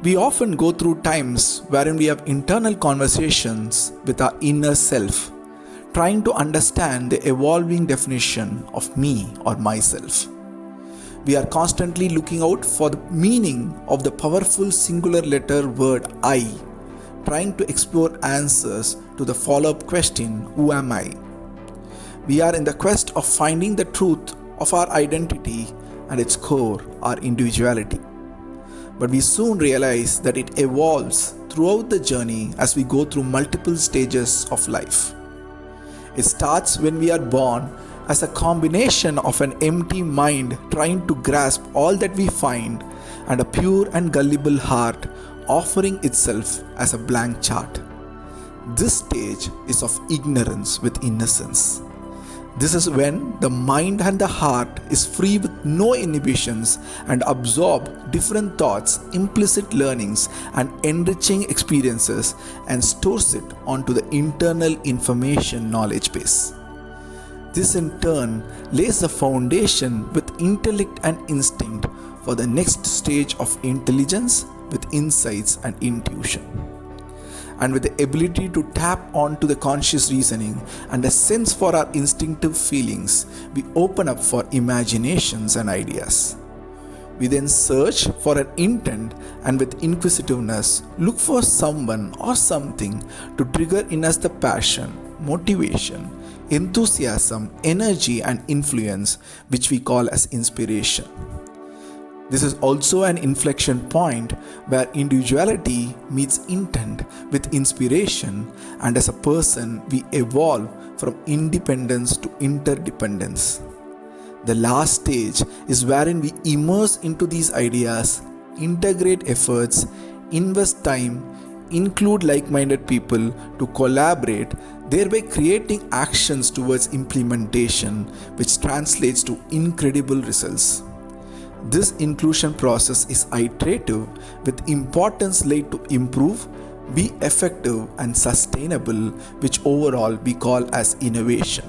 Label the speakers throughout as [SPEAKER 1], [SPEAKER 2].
[SPEAKER 1] We often go through times wherein we have internal conversations with our inner self, trying to understand the evolving definition of me or myself. We are constantly looking out for the meaning of the powerful singular letter word I, trying to explore answers to the follow-up question, who am I? We are in the quest of finding the truth of our identity and its core, our individuality. But we soon realize that it evolves throughout the journey as we go through multiple stages of life. It starts when we are born as a combination of an empty mind trying to grasp all that we find and a pure and gullible heart offering itself as a blank chart. This stage is of ignorance with innocence. This is when the mind and the heart is free with no inhibitions and absorb different thoughts, implicit learnings and enriching experiences and stores it onto the internal information knowledge base. This in turn lays the foundation with intellect and instinct for the next stage of intelligence with insights and intuition. And with the ability to tap onto the conscious reasoning and a sense for our instinctive feelings, we open up for imaginations and ideas. We then search for an intent and with inquisitiveness look for someone or something to trigger in us the passion, motivation, enthusiasm, energy and influence which we call as inspiration. This is also an inflection point where individuality meets intent with inspiration, and as a person we evolve from independence to interdependence. The last stage is wherein we immerse into these ideas, integrate efforts, invest time, include like-minded people to collaborate, thereby creating actions towards implementation which translates to incredible results. This inclusion process is iterative with importance laid to improve, be effective and sustainable, which overall we call as innovation.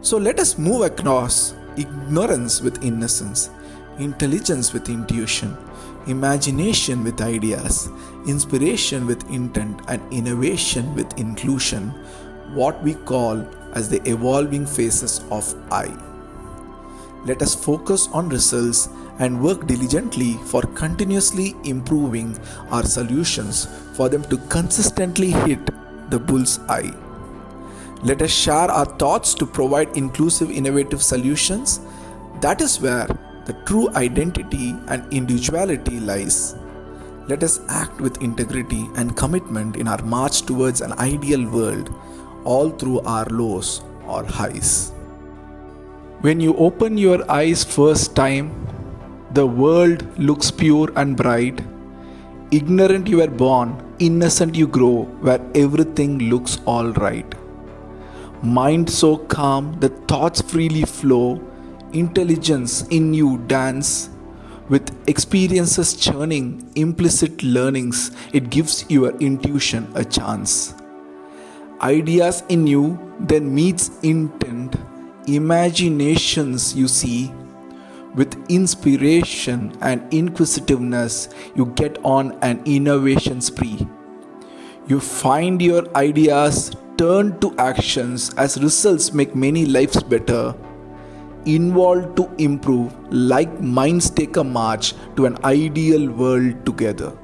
[SPEAKER 1] So let us move across ignorance with innocence, intelligence with intuition, imagination with ideas, inspiration with intent and innovation with inclusion, what we call as the evolving phases of I. Let us focus on results and work diligently for continuously improving our solutions for them to consistently hit the bull's eye. Let us share our thoughts to provide inclusive, innovative solutions. That is where the true identity and individuality lies. Let us act with integrity and commitment in our march towards an ideal world, all through our lows or highs. When you open your eyes first time, the world looks pure and bright. Ignorant you were born, innocent you grow, where everything looks alright. Mind so calm, the thoughts freely flow, intelligence in you dance. With experiences churning, implicit learnings, it gives your intuition a chance. Ideas in you then meets intent, imaginations you see. With inspiration and inquisitiveness, you get on an innovation spree. You find your ideas turn to actions as results make many lives better. Involved to improve, like minds take a march to an ideal world together.